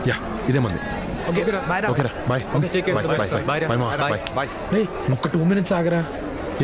Yeah ఇదే మంది. ఓకేరా బాయ్ రా. ఓకేరా బాయ్. రేయ్ ఒక్క 2 minutes ఆగరా.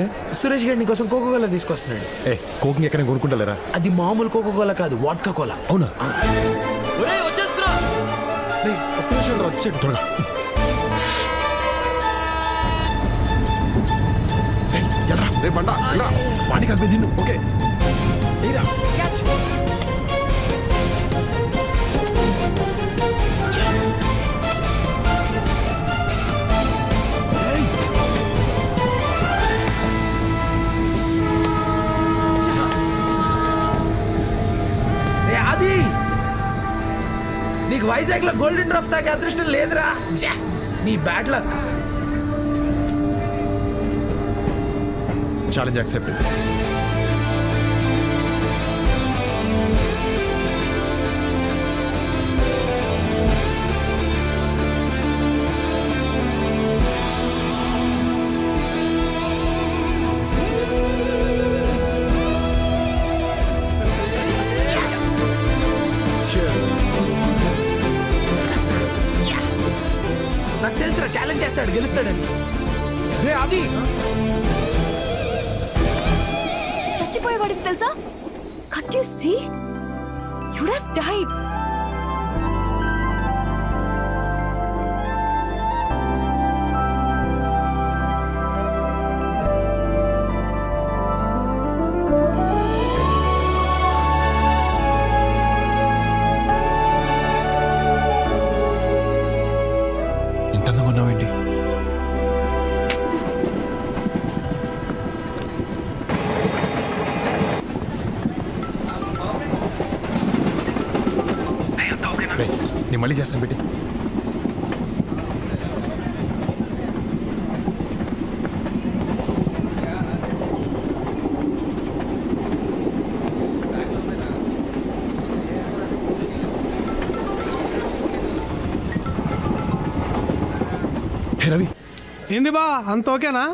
ఏ సురేష్ గారు నీకోసం కోకోకోలా తీసుకొస్తున్నాడు. ఏ కోకింగ్ ఎక్కడ కొనుక్కుంటలేరా? అది మామూలు కోకోకోలా కాదు, వాడ్కా కోలా. అవునా? రేయ్ ఒక్క నిమిషం రా, వచ్చేయండి త్వరగా. ఎల్రా రే బండ ఎల్రా. పాని కాదు నిన్ను. ఓకే రేయ్ క్యాచ్. అది నీకు వైజాగ్ లో గోల్డెన్ డ్రాప్స్ తాగే అదృష్టం లేదురా. నీ బ్యాడ్ లక్. Challenge accepted. నాకు తెలుసురా ఛాలెంజ్ చేస్తాడు, గెలుస్తాడని. రే అది చచ్చిపోయేవాడికి తెలుసా? Can't you see? You'd have died. ఇంత అందంగా ఉన్నావేంటి? నేను మళ్ళీ చేస్తాను పెట్టి. హే రవి. ఏంది బా అంత ఓకేనా?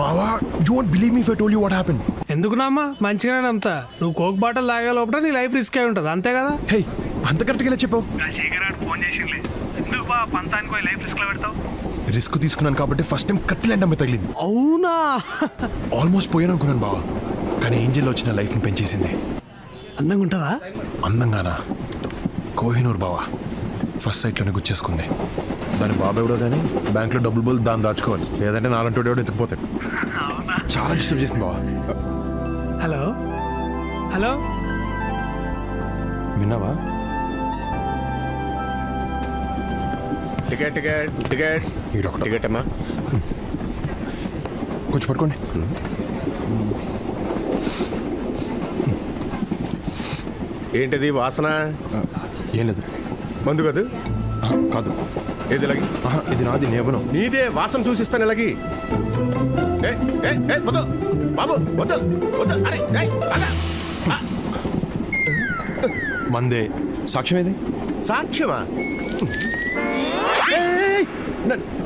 బావా you won't believe me if I told you what happened. ఎందుకునమ్మా మంచిగానే నమ్ముతా. నువ్వు కోక్ బాటిల్ తాగే లోపల నీ లైఫ్ రిస్క్ అయి ఉంటుంది, అంతే కదా? హే అంత కరెక్ట్గా ఎలా చెప్పావు? రిస్క్ తీసుకున్నాను కాబట్టి ఫస్ట్ టైం కత్తిలాంటి అమ్మాయి తగిలింది. అవునా? ఆల్మోస్ట్ పోయాను అనుకున్నాను బావా, కానీ ఏంజెల్ వచ్చిన లైఫ్ని పెంచేసింది. అందంగా ఉంటుందా? అందంగానా? కోహినూర్ బావా ఫస్ట్ సైట్లోనే గుచ్చేసుకుంది. దాని బాబా ఎవడో కానీ బ్యాంక్లో డబ్బులు బోల్ దాన్ని దాచుకోవాలి, లేదంటే నాలంటోడు ఎవడో ఎత్తుకుపోతాడు. చాలా డిస్టర్బ్ చేసింది బావా. హలో హలో విన్నావా? టికెట్ టికెట్ టికెట్ మీరొకటి టికెట్ అమ్మా. కొంచెం పట్టుకోండి. ఏంటిది వాసన? ఏం లేదు. మందు కాదు? కాదు. ఏది ఇలాగి? ఇది నాది, నేవను. నీదే వాసన చూసిస్తాను ఇలాగి. వద్దు బాబు వద్దు వద్దు. అరే ఆగా. మందే. సాక్ష్యం ఏది? సాక్ష్యమా?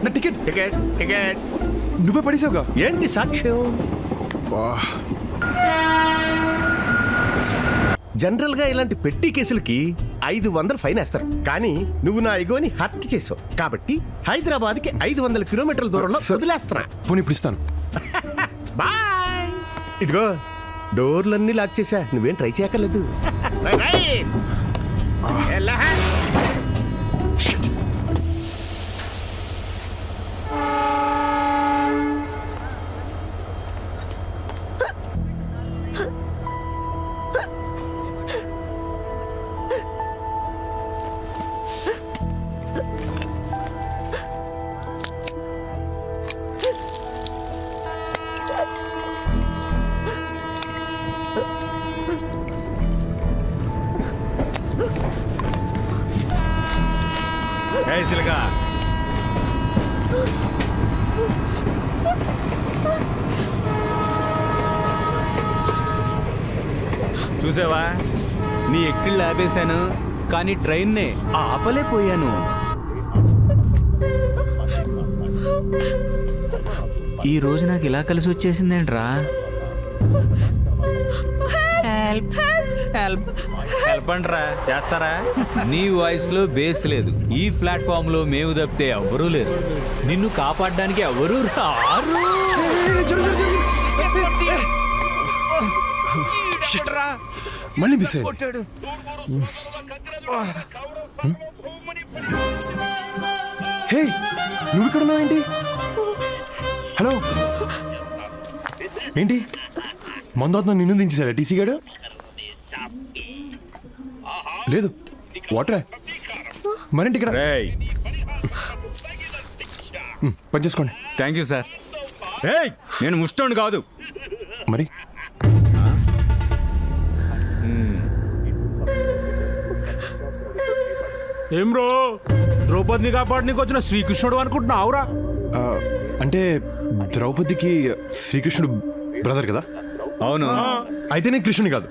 నా టికెట్. టికెట్ టికెట్ నువ్వే పడేసావుగా. ఏంటి సాక్ష్యం? జనరల్ గా ఇలాంటి పెట్టి కేసులకి 500 ఫైన్ వేస్తారు, కానీ నువ్వు నా ఇగోని హత్య చేసావు కాబట్టి హైదరాబాద్ కి 500 కిలోమీటర్ల దూరంలో వదిలేస్తున్నా. పోనీ ఇప్పుడు ఇస్తాను. బాయ్. ఇదిగో డోర్లన్నీ లాక్ చేశా, నువ్వేం ట్రై చేయక్కర్లేదు. సిలగా చూసావా, నీ ఎక్కిళ్ళు ఆపేశాను కానీ ట్రైన్నే ఆపలేకపోయాను. ఈ రోజు నాకు ఇలా కలిసి వచ్చేసిందేంట్రా? హెల్ప్ హెల్ప్ హెల్ప్ అంటరా చేస్తారా? నీ వాయిస్ లో బేస్ లేదు. ఈ ప్లాట్ఫామ్ లో మేము తప్పితే ఎవ్వరూ లేరు. నిన్ను కాపాడడానికి ఎవరూ రారు. మళ్ళీ మిస్ అయ్యింది. హే, నువ్వు ఇక్కడ ఉన్నావు ఏంటి? హలో, ఏంటి మందు నిన్ను దించేశాడా టీసీ గాడు? లేదు, వాటరే. మరేంటి ఇక్కడ? రేయ్ పని చేసుకోండి. Thank you sir. రేయ్ నేను ముష్టోండి కాదు. మరి ఏం బ్రో, ద్రౌపదిని కాపాడనీకి వచ్చిన శ్రీకృష్ణుడు అనుకుంటున్నావురా? ఆ, అంటే ద్రౌపదికి శ్రీకృష్ణుడు బ్రదర్ కదా? అవును. అయితే నేను కృష్ణుని కాదు.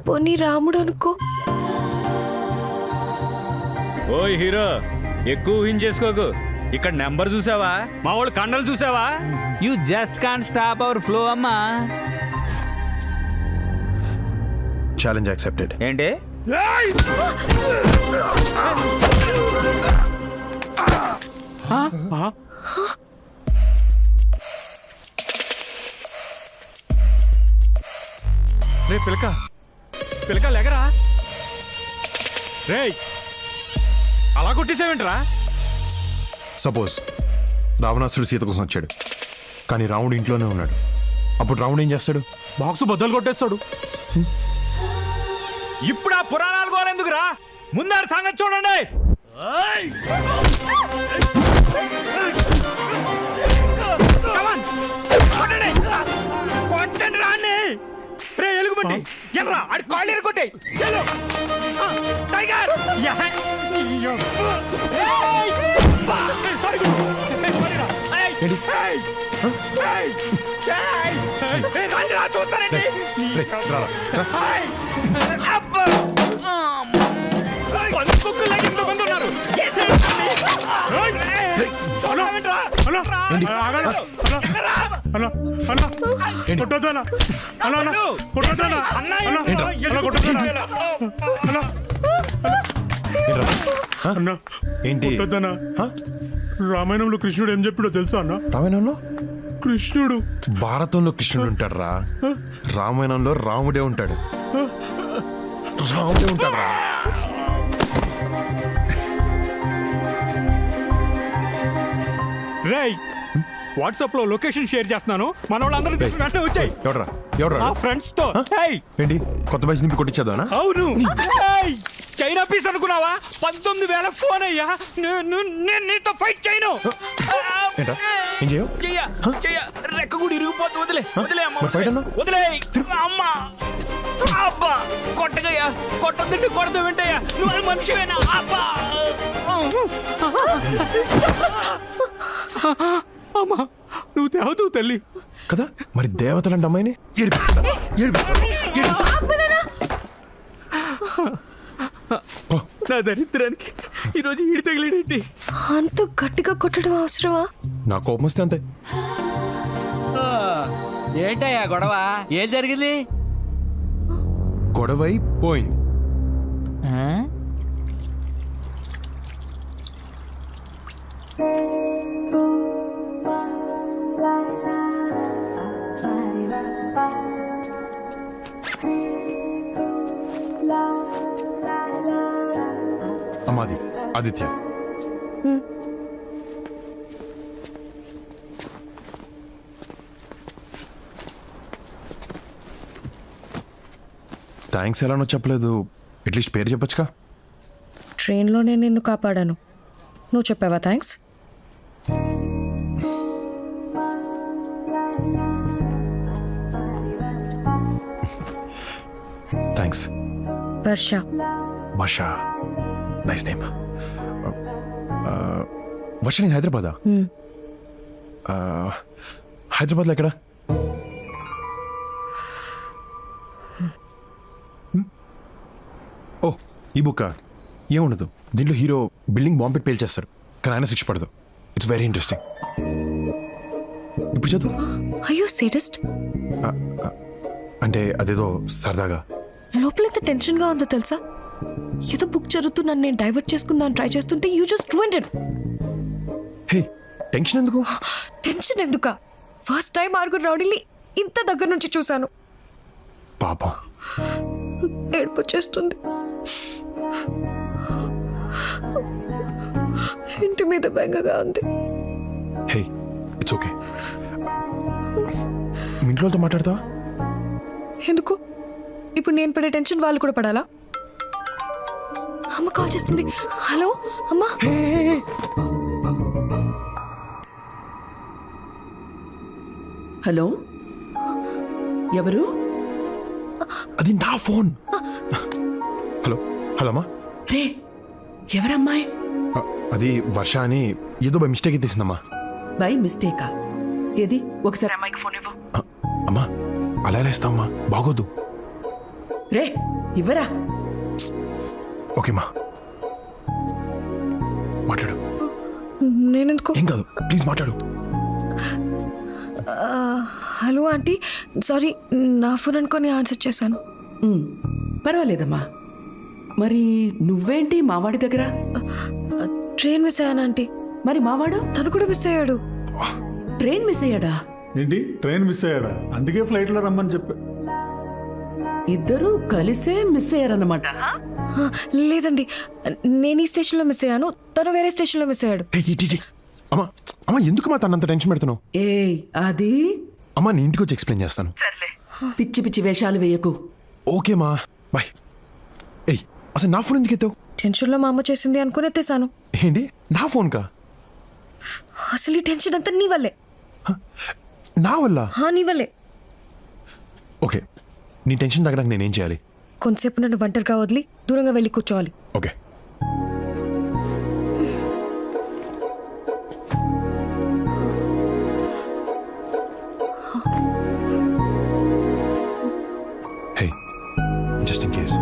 పోనీ రాముడు అనుకో. ఓయ్ హీరో, ఎక్కువ ఊహించేసుకోకు. ఇక్కడ నెంబర్ చూసావా? మా వాళ్ళు కండలు చూసావా? You just can't stop our flow అమ్మా. Challenge accepted. ఏంటి? రే పిలక పిలక లేకరా. రేయ్ అలా కొట్టేసావేంట్రా? సపోజ్ రావణాసుడు సీత కోసం వచ్చాడు, కానీ రాముడు ఇంట్లోనే ఉన్నాడు. అప్పుడు రాముడు ఏం చేస్తాడు? బాక్స్ బద్దలు కొట్టేస్తాడు. ఇప్పుడు ఆ పురాణాలు గోలెందుకురా? ముందారు సంగతి చూడండి. కొట్టండి రాన్ని. రే ఎలుగుబంటి ఎల్రా, ఆడి కాళ్ళు ఎరుకొట్టే. టైగర్ చూస్తానండి. పంచుకులాగా ఎంతమంది ఉన్నారు? ఏంటి? రామాయణంలో కృష్ణుడు ఏం చెప్పాడో తెలుసా అన్న? రామాయణంలో కృష్ణుడు భారతంలో కృష్ణుడు ఉంటాడు రా, రామాయణంలో రాముడే ఉంటాడు. రాముడే ఉంటాడు రా. రేయ్ వాట్సాప్ లో లొకేషన్ షేర్ చేస్తున్నాను. మన వాళ్ళందరూ తీసుకుని వెంటనే వచ్చాయి. ఎవడ్రా ఎవడ్రా? మా ఫ్రెండ్స్ తో. ఏయ్, ఏంటి కొత్త బ్యాచ్ నింపి కొట్టించేదానా? అవును. ఏయ్, చైనా పీస్ అనుకున్నావా? 19,000 ఫోన్ అయ్యా. నేను నీతో ఫైట్ చేయను. ఏంటా ఏం చేయవు? రెక్క కూడా ఇరిగిపోతుంది. వదిలే వదిలే అమ్మ, మరి ఫైట్ అన్నా? వదిలే అమ్మ. అబ్బా కొట్టగయ్యా, కొట్టొద్దంటే కొడతా వెంటయ్యా. నువ్వు మనిషివేనా? అబ్బా అమ్మా, నువ్వు తేవదు తల్లి కదా. మరి దేవతలంటే అమ్మాయిని ఏడిపిస్తాడా? ఏడిపిస్తాడా? నా దరిద్రానికి ఈరోజు ఈడి తగిలేడేంటి? అంత గట్టిగా కొట్టడం అవసరమా? నా కోపం వస్తే అంతే. ఏంటయ్యా గొడవ? ఏం జరిగింది? గొడవై పోయింది. అమ్మాది ఆదిత్య. థ్యాంక్స్ ఎలానో చెప్పలేదు, అట్లీస్ట్ పేరు చెప్పొచ్చుగా. ట్రైన్లో నేను నిన్ను కాపాడాను, నువ్వు చెప్పావా థ్యాంక్స్? థ్యాంక్స్. వర్ష. వర్ష, నైస్ నేమ్. వర్ష నేను హైదరాబాదా? హైదరాబాద్లో ఎక్కడ? ఓ ఈ బుక్ ఏముండదు, దీంట్లో హీరో బిల్డింగ్ బాంబ్ పెట్టి పేల్చేస్తారు, కానీ ఆయన శిక్ష పడదు. It's very interesting. ఇప్పుడు చదువు. అయ్యో సేటస్ట్. అంటే అదేదో సరదాగా. లోపల ఎంత టెన్షన్గా ఉందో తెలుసా? ఏదో బుక్ జరుగుతూ నన్ను నేను డైవర్ట్ చేసుకుందాన్ని ట్రై చేస్తుంటే you just ruined it. Hey, tension ఎందుకు? టెన్షన్ ఎందుక? ఫస్ట్ టైం ఆరుగురు రౌడీని ఇంత దగ్గర నుంచి చూశాను. పాపం. ఏడుపు వచ్చేస్తుంది. ఇంటి మీద బెంగగా ఉంది. హే, ఇట్స్ ఓకే. మీ ఇంట్లోతో మాట్లాడతావా? ఎందుకు? ఇప్పుడు నేను పడే టెన్షన్ వాళ్ళు కూడా పడాలా? అమ్మ కాల్ చేస్తుంది. హలో అమ్మా. హలో, ఎవరు? అది నా ఫోన్. హలో హలో అమ్మా. రే, ఎవరమ్మాయి? అది వర్ష అని ఏదో బై మిస్టేక్ తీసిందమ్మా. బై మిస్టేకా? ఏది ఒకసారి అమ్మాయికి ఫోన్ ఇవ్వు. అమ్మా అలా ఎలా ఇస్తావమ్మా, బాగోదు. రే, ఇవ్వరా. ఓకేమ్మా, మాట్లాడు. నేనెందుకు? ఏం కాదు, ప్లీజ్ మాట్లాడు. హలో ఆంటీ, సారీ నా ఫోన్ అనుకొని ఆన్సర్ చేశాను. పర్వాలేదమ్మా. మరి నువ్వేంటి మావాడి దగ్గర? ట్రైన్ మిస్ అయ్యాను ఆంటీ. మరి మావాడు? తను కూడా మిస్ అయ్యాడు. ట్రైన్ మిస్ అయ్యాడా? ఏంటి, ట్రైన్ మిస్ అయ్యాడా? అందుకే ఫ్లైట్లో రమ్మని చెప్పా. ఇద్దరు కలిసే మిస్ అయ్యారన్నమాట. లేదండి, నేను ఈ స్టేషన్లో మిస్ అయ్యాను, తను వేరే స్టేషన్లో మిస్ అయ్యాడు. అమ్మా అమ్మా, ఎందుకు మా తనంత టెన్షన్ పెడుతున్నావు? ఏయ్, అది అమ్మా నీ ఇంటికి వచ్చి ఎక్స్ప్లెయిన్ చేస్తాను. పిచ్చి పిచ్చి వేషాలు వేయకు. ఓకేమా, బాయ్. ఏయ్, అసలు నా ఫోన్ ఎందుకు ఎత్తావు? టెన్షన్లో మా అమ్మ చేసింది అనుకుని ఎత్తేసాను. ఏంటి, నా ఫోన్ కా? అసలు ఈ టెన్షన్ అంతా నీ వల్లే. నా వల్ల? నీ వల్లే. ఓకే, నీ టెన్షన్ తగ్గడానికి నేనేం చేయాలి? కొంతసేపు నన్ను ఒంటరిగా వదిలి దూరంగా వెళ్ళి కూర్చోవాలి. Okay. Hey, just in case.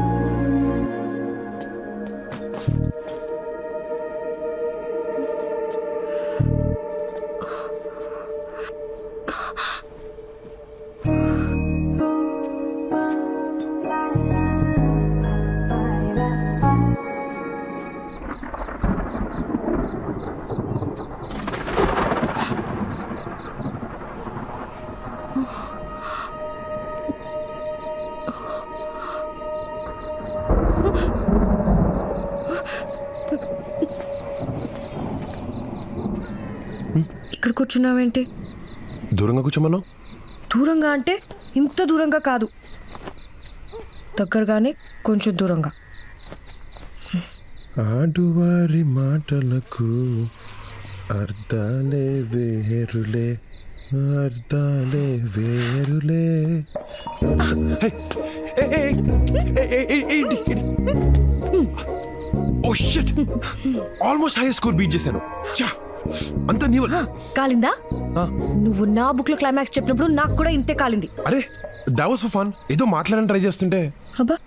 ఇక్కడ కూర్చున్నావేంటి? దూరంగా కూర్చోమన్నావు. దూరంగా అంటే ఇంత దూరంగా కాదు, దగ్గరగానే కొంచెం దూరంగా. ఆడువారి మాటలకు అర్థాలే వేరులే, అర్థాలే వేరులే. Oh shit, almost high score beat చేశాను. అంత నీ వల్ల. కాలిందా? నువ్వు నా బుక్ లో క్లైమాక్స్ చెప్పినప్పుడు నాకు కూడా ఇంతే కాలింది. అరే, దట్ వాస్ ఫర్ ఫన్. ఏదో మాట్లాడని ట్రై చేస్తుంటే. అబ్బా,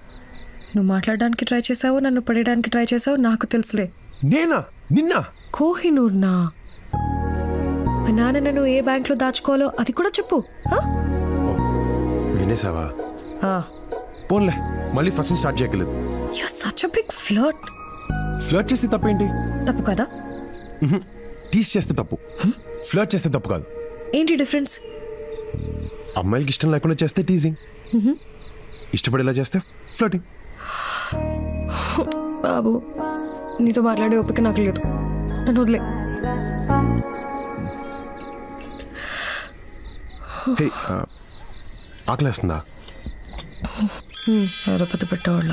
నువ్వు మాట్లాడడానికి ట్రై చేసావు, నన్ను పడేయడానికి ట్రై చేసావు, నాకు తెలుసులే. నేనా? నిన్న కోహినూర్ నా మా నాన్న నన్ను ఏ బ్యాంక్ లో దాచుకోవాలో అది కూడా చెప్పు. వినేసావా? పోన్లే, మళ్ళీ ఫస్ట్ స్టార్ట్ చేయగలదు. You are such a big flirt. Flirt చేస్తే తప్పేంటి? తప్పు కదా? టీస్ చేస్తే తప్పు, ఫ్లర్ట్ చేస్తే తప్పు కాదు. ఏంటి డిఫరెన్స్? అమ్మాయిలకి ఇష్టం లేకుండా చేస్తే టీజింగ్, ఇష్టపడేలా చేస్తే ఫ్లర్టింగ్. బాబు, నీతో మాట్లాడే ఓపిక నాకు లేదు, నన్ను వదిలే. హే, ఆకలేస్తుందా? ఏదో పెద్ద పెట్టేవాళ్ళ.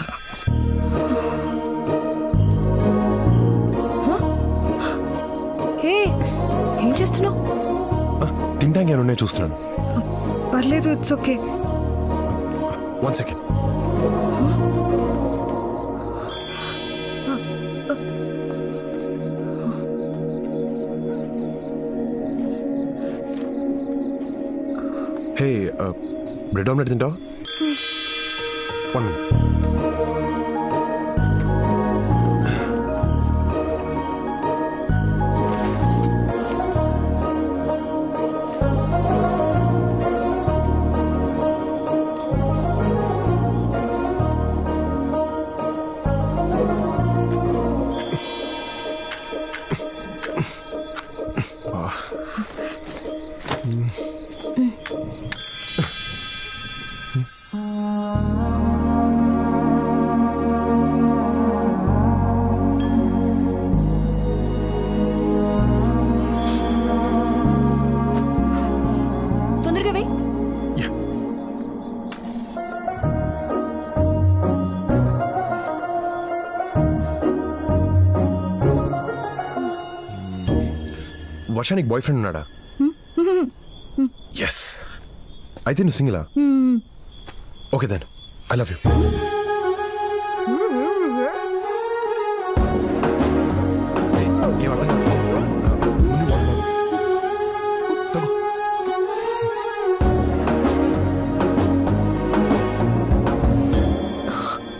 ఏం చేస్తున్నావు? తింటానికి ఏమైనా ఉన్నాయో చూస్తున్నాను. పర్లేదు, it's okay. 1 second. Hey, bread omelette తింటావా? 1 minute. వర్ష నీకు బాయ్ ఫ్రెండ్ ఉన్నాడా? ఎస్. అయితే నువ్వు సింగిలా? Okay then I love you.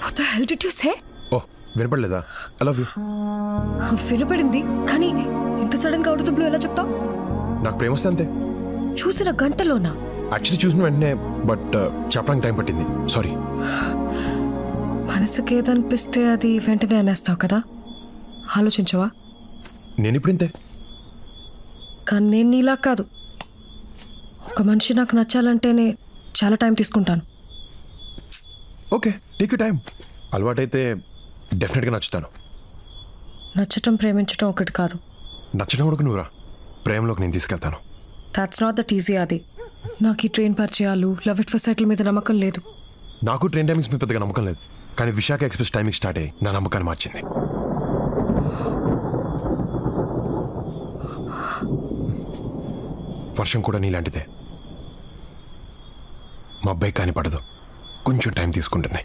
What the hell did you say? Oh వినపడలేదా? I love you. వినపడింది కానీ ఇంత సడన్ గా అవుట్ ఆఫ్ ద బ్లూ ఎలా చెప్తావు? నాకు ప్రేమ వస్తే అంతే. చూసిన గంటలోనా? యాక్చువల్లీ చూసిన వెంటనే బట్ చెప్పడానికి టైం పట్టింది. సారీ. మనసుకి ఏదనిపిస్తే అది వెంటనే అనేస్తావు కదా, ఆలోచించవా? నేను ఇప్పుడు ఇంతే. కానీ నేను నీలా కాదు. ఒక మనిషి నాకు నచ్చాలంటేనే చాలా టైం తీసుకుంటాను. Okay take you time. అలవాటైతే డెఫినెట్గా నచ్చుతాను. నచ్చటం ప్రేమించటం ఒకటి కాదు. నచ్చడం కూడా నువ్వురా, ప్రేమలోకి నేను తీసుకెళ్తాను. దాట్స్ నాట్ దట్ ఈజీ అది. నాకు ఈ ట్రైన్ పరిచయాలు, లవ్ ఎట్ ఫస్ట్ సైకిల్ మీద నమ్మకం లేదు. నాకు ట్రైన్ టైమింగ్స్ మీద పెద్దగా నమ్మకం లేదు, కానీ విశాఖ ఎక్స్ప్రెస్ టైమింగ్ స్టార్ట్ అయ్యి నా నమ్మకాన్ని మార్చింది. వర్షం కూడా నీలాంటిదే. మా అబ్బాయి కానీ పడదు, కొంచెం టైం తీసుకుంటుంది.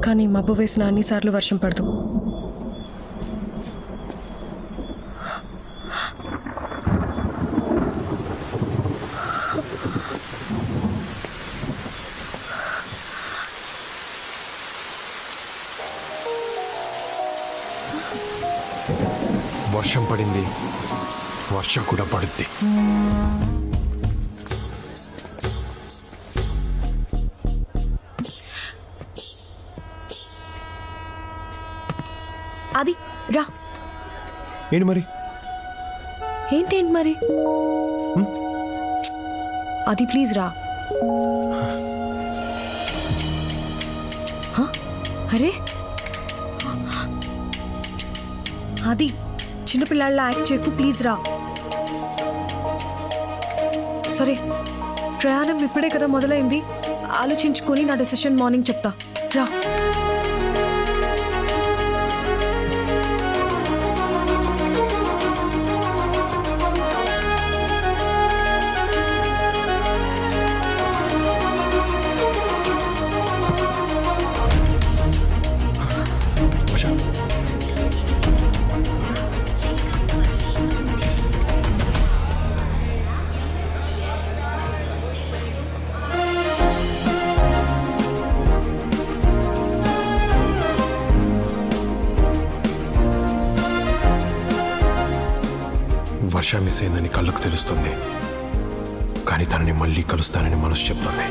కానీ మబ్బు వేసిన అన్నిసార్లు వర్షం పడదు. వర్షం పడింది, వర్షం కూడా పడుద్ది. అది రా. ఏంటి మరి? ఏంటేంటి మరి? అది ప్లీజ్ రా. హ? అరే అది చిన్నపిల్లాళ్ళ యాక్ట్ చేయకు, ప్లీజ్ రా. సరే ప్రయాణం ఇప్పుడే కదా మొదలైంది, ఆలోచించుకొని నా డెసిషన్ మార్నింగ్ చెప్తా. రా. వర్ష వర్ష మిస్ అయిందని కళ్ళకు తెలుస్తుంది, కానీ తనని మళ్ళీ కలుస్తానని మనసు చెప్తుంది.